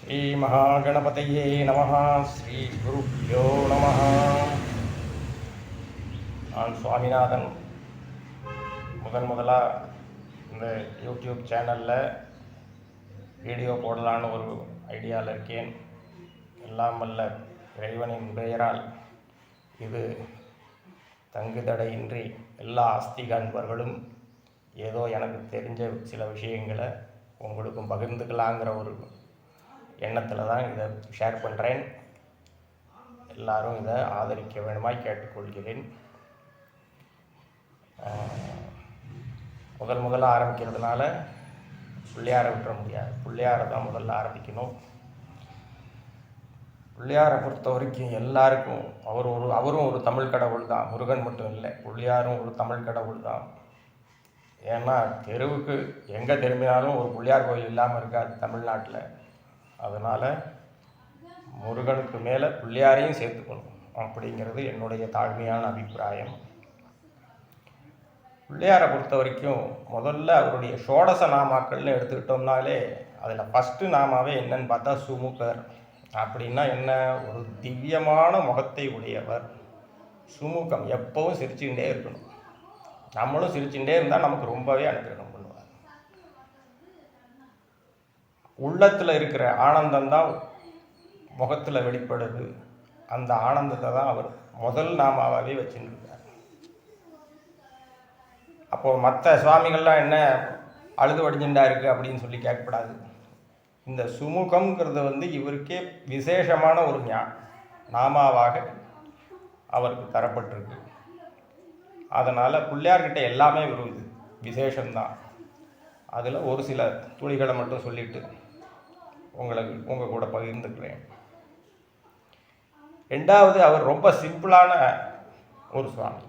ஸ்ரீ மகாகணபதையே நமஹ. ஸ்ரீ குருப்யோ நமஹ. நான் சுவாமிநாதன். முதலாக இந்த யூடியூப் சேனலில் வீடியோ போடலான்னு ஒரு ஐடியாவில் இருக்கேன். எல்லாம் வல்ல இறைவனின் பெயரால் இது தங்குதடையின்றி எல்லா ஆஸ்திக அன்பர்களும் ஏதோ எனக்கு தெரிஞ்ச சில விஷயங்களை உங்களுக்கும் பகிர்ந்துக்கலாங்கிற ஒரு எண்ணத்தில் தான் இதை ஷேர் பண்ணுறேன். எல்லாரும் இதை ஆதரிக்க வேணுமாய் கேட்டுக்கொள்கிறேன். முதல்ல ஆரம்பிக்கிறதுனால பிள்ளையாரை விட்டுற முடியாது. பிள்ளையாரை தான் முதல்ல ஆரம்பிக்கணும். பிள்ளையாரை பொறுத்த வரைக்கும் எல்லாருக்கும் அவரும் ஒரு தமிழ் கடவுள் தான். முருகன் மட்டும் இல்லை, பிள்ளையாரும் ஒரு தமிழ் கடவுள் தான். ஏன்னா தெருவுக்கு எங்கே திரும்பினாலும் ஒரு பிள்ளையார் கோயில் இல்லாமல் இருக்காது தமிழ்நாட்டில். அதனால் முருகனுக்கு மேலே பிள்ளையாரையும் சேர்த்துக்கணும் அப்படிங்கிறது என்னுடைய தாழ்மையான அபிப்பிராயம். பிள்ளையாரை பொறுத்த வரைக்கும் முதல்ல அவருடைய ஷோடச நாமாக்கள்னு எடுத்துக்கிட்டோம்னாலே அதில் ஃபஸ்ட்டு நாமாவே என்னன்னு பார்த்தா சுமுகர். அப்படின்னா என்ன? ஒரு திவ்யமான முகத்தை உடையவர். சுமுகம், எப்பவும் சிரிச்சுக்கிட்டே இருக்கணும். நம்மளும் சிரிச்சுட்டே இருந்தால் நமக்கு ரொம்பவே அனுகிரகம் பண்ணுவார். உள்ளத்தில் இருக்கிற ஆனந்தம்தான் முகத்தில் வெளிப்படுது. அந்த ஆனந்தத்தை தான் அவர் முதல் நாமாவே வச்சுருக்கார். அப்போது மற்ற சுவாமிகள்லாம் என்ன அழுது வடிஞ்சுண்டா இருக்குது அப்படின்னு சொல்லி கேட்கக்கூடாது. இந்த சுமுகம்ங்கிறது இவருக்கே விசேஷமான ஒரு நாமாவாக அவருக்கு தரப்பட்டிருக்கு. அதனால் பிள்ளையார்கிட்ட எல்லாமே ஒரு விசேஷம்தான். அதில் ஒரு சில துளிகளை மட்டும் சொல்லிவிட்டு உங்கள் கூட பகிர்ந்துக்கிறேன். ரெண்டாவது, அவர் ரொம்ப சிம்பிளான ஒரு சுவாமி.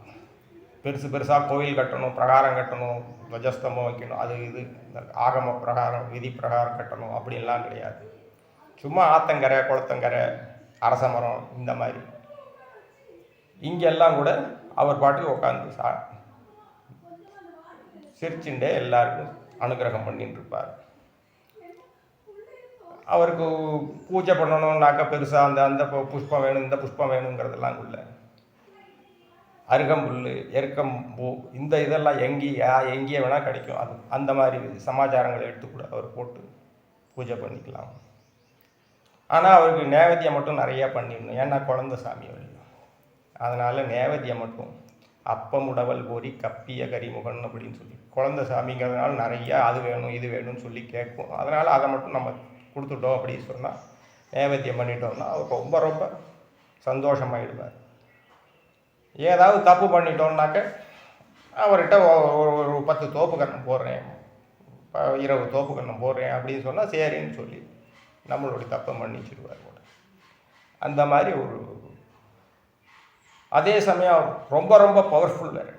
பெருசாக கோவில் கட்டணும், பிரகாரம் கட்டணும், துவஜஸ்தம்பம் வைக்கணும், அது இது இந்த ஆகம பிரகாரம் விதி பிரகாரம் கட்டணும் அப்படின்லாம் கிடையாது. சும்மா ஆத்தங்கரை, குளத்தங்கரை, அரச மரம் இந்த மாதிரி இங்கெல்லாம் கூட அவர் பாட்டுக்கு உட்காந்து சிரிச்சுட்டே எல்லாருக்கும் அனுகிரகம் பண்ணிட்டு இருப்பார். அவருக்கு பூஜை பண்ணணும்னாக்கா பெருசாக அந்த புஷ்பம் வேணும், இந்த புஷ்பம் வேணுங்கிறதெல்லாம் இல்லை. அருகம்புல், எருக்கம்பூ, இந்த இதெல்லாம் எங்கேயே வேணால் கிடைக்கும். அந்த மாதிரி சமாச்சாரங்களை எடுத்து கூட அவர் போட்டு பூஜை பண்ணிக்கலாம். ஆனால் அவருக்கு நேவேத்தியம் மட்டும் நிறையா பண்ணிடணும். ஏன்னா குழந்தை சாமி வழி. அதனால் நேவேத்தியம் மட்டும் அப்பம் உடவல் கோரி கப்பிய கரிமுகன் அப்படின்னு சொல்லி குழந்தை சாமிங்கிறதுனால நிறையா அது வேணும் இது வேணும்னு சொல்லி கேட்கும். அதனால் அதை மட்டும் நம்ம கொடுத்துட்டோம் அப்படின்னு சொன்னால், நேவேத்தியம் பண்ணிட்டோம்னா அவர் ரொம்ப சந்தோஷமாயிடுவார். ஏதாவது தப்பு பண்ணிட்டோம்னாக்க அவர்கிட்ட ஒரு 10 தோப்பு கண்ணம் போடுறேன், 20 தோப்பு கண்ணம் போடுறேன் அப்படின்னு சொன்னால் சரின்னு சொல்லி நம்மளுடைய தப்பை மன்னிச்சிடுவார் கூட. அந்த மாதிரி ஒரு அதே சமயம் ரொம்ப பவர்ஃபுல் வேறு.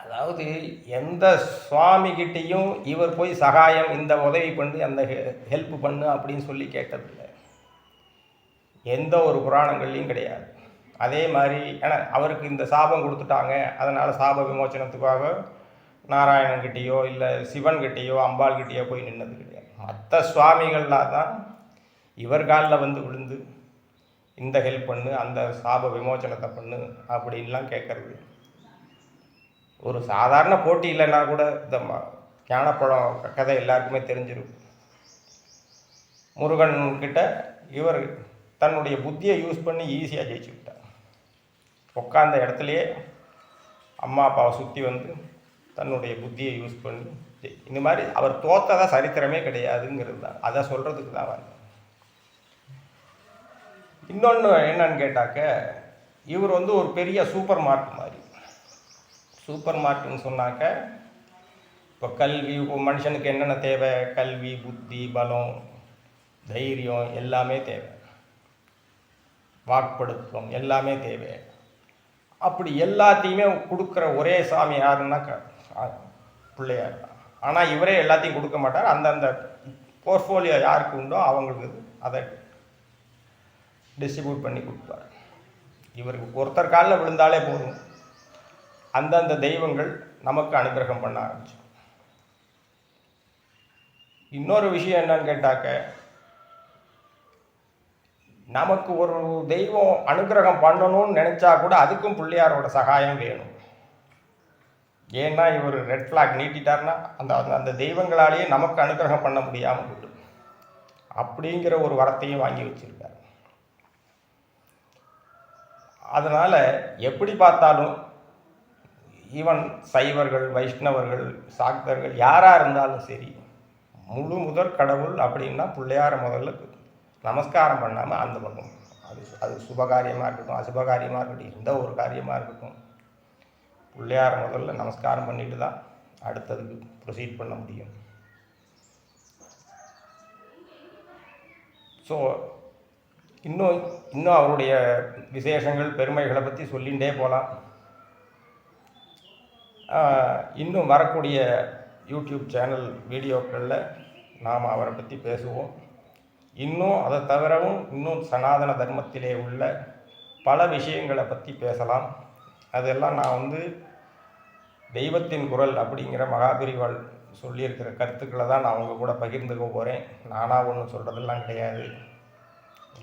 அதாவது எந்த சுவாமிகிட்டையும் இவர் போய் சகாயம், இந்த உதவி பண்ணு, அந்த ஹெல்ப் பண்ணு அப்படின்னு சொல்லி கேட்டதில்லை. எந்த ஒரு புராணங்கள்லையும் கிடையாது. அதே மாதிரி ஏன்னா அவருக்கு இந்த சாபம் கொடுத்துட்டாங்க, அதனால் சாப விமோச்சனத்துக்காக நாராயணன்கிட்டேயோ இல்லை சிவன்கிட்டேயோ அம்பாள்கிட்டேயோ போய் நின்னது கிடையாது. மற்ற சுவாமிகள்லாம் தான் இவர் காலில் விழுந்து இந்த ஹெல்ப் பண்ணு, அந்த சாப விமோச்சனத்தை பண்ணு அப்படின்லாம் கேட்கறது. ஒரு சாதாரண போட்டி இல்லைன்னா கூட இந்த ஞானப்பழம் கதை எல்லாருக்குமே தெரிஞ்சிருக்கும். முருகன்கிட்ட இவர் தன்னுடைய புத்தியை யூஸ் பண்ணி ஈஸியாக ஜெயிச்சு விட்டார். உட்காந்த இடத்துலையே அம்மா அப்பாவை சுற்றி தன்னுடைய புத்தியை யூஸ் பண்ணி இந்த மாதிரி அவர் தோத்ததா சரித்திரமே கிடையாதுங்கிறது தான். அதை சொல்கிறதுக்கு தான் வந்து. இன்னொன்று என்னன்னு கேட்டாக்க, இவர் ஒரு பெரிய சூப்பர் மார்க்கெட் மாதிரி. சூப்பர் மார்க்கெட்னு சொன்னாக்க, இப்போ கல்வி, மனுஷனுக்கு என்னென்ன தேவை, கல்வி, புத்தி, பலம், தைரியம் எல்லாமே தேவை, வாக்குப்படுத்தும் எல்லாமே தேவை. அப்படி எல்லாத்தையுமே கொடுக்குற ஒரே சாமி யாருன்னா பிள்ளையார். ஆனால் இவரே எல்லாத்தையும் கொடுக்க மாட்டார். அந்தந்த போர்ட்ஃபோலியோ யாருக்கு உண்டோ அவங்களுக்கு அதை டிஸ்ட்ரிபியூட் பண்ணி கொடுப்பார். இவருக்கு ஒருத்தர் காலில் விழுந்தாலே போதும், அந்தந்த தெய்வங்கள் நமக்கு அனுகிரகம் பண்ண ஆரம்பிச்சோம். இன்னொரு விஷயம் என்னன்னு கேட்டாக்க, நமக்கு ஒரு தெய்வம் அனுக்கிரகம் பண்ணணும்னு நினச்சா கூட அதுக்கும் பிள்ளையாரோட சகாயம் வேணும். ஏன்னா இவர் ரெட் ஃப்ளாக் நீட்டிட்டார்னா அந்த அந்த தெய்வங்களாலேயே நமக்கு அனுக்கிரகம் பண்ண முடியாமல் போய்டும். அப்படிங்கிற ஒரு வரத்தையும் வாங்கி வச்சிருக்கார். அதனால் எப்படி பார்த்தாலும் ஈவன் சைவர்கள், வைஷ்ணவர்கள், சாக்தர்கள் யாராக இருந்தாலும் சரி, முழு முதற் கடவுள் அப்படின்னா பிள்ளையார முதல்ல நமஸ்காரம் பண்ணாமல் அந்த பக்கம் அது சுபகாரியமாக இருக்கட்டும், அசுபகாரியமாக இருக்கட்டும், எந்த ஒரு காரியமாக இருக்கட்டும், பிள்ளையார முதல்ல நமஸ்காரம் பண்ணிட்டு தான் அடுத்ததுக்கு ப்ரொசீட் பண்ண முடியும். ஸோ இன்னும் அவருடைய விசேஷங்கள், பெருமைகளை பற்றி சொல்லிகிட்டே போகலாம். இன்னும் வரக்கூடிய யூடியூப் சேனல் வீடியோக்களில் நாம் அவரை பற்றி பேசுவோம். இன்னும் அதை தவிரவும் இன்னும் சனாதன தர்மத்திலே உள்ள பல விஷயங்களை பற்றி பேசலாம். அதெல்லாம் நான் தெய்வத்தின் குரல் அப்படிங்கிற மகாபிரிவாள் சொல்லியிருக்கிற கருத்துக்களை தான் நான் உங்கள் கூட பகிர்ந்துக்க போகிறேன். நானாக ஒன்றும் சொல்கிறதெல்லாம் கிடையாது.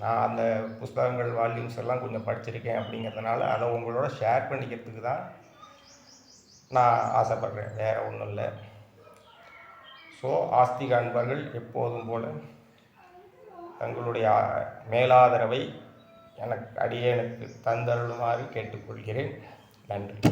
நான் அந்த புஸ்தகங்கள், வால்யூம்ஸ் எல்லாம் கொஞ்சம் படிச்சிருக்கேன். அப்படிங்கிறதுனால அதை உங்களோட ஷேர் பண்ணிக்கிறதுக்கு தான் நான் ஆசைப்படுறேன், வேறு ஒன்றும் இல்லை. ஸோ ஆஸ்திக அன்பர்கள் எப்போதும் போல் தங்களுடைய மேலாதரவை அடியேனுக்கு தந்தருளுமாறு கேட்டுக்கொள்கிறேன். நன்றி.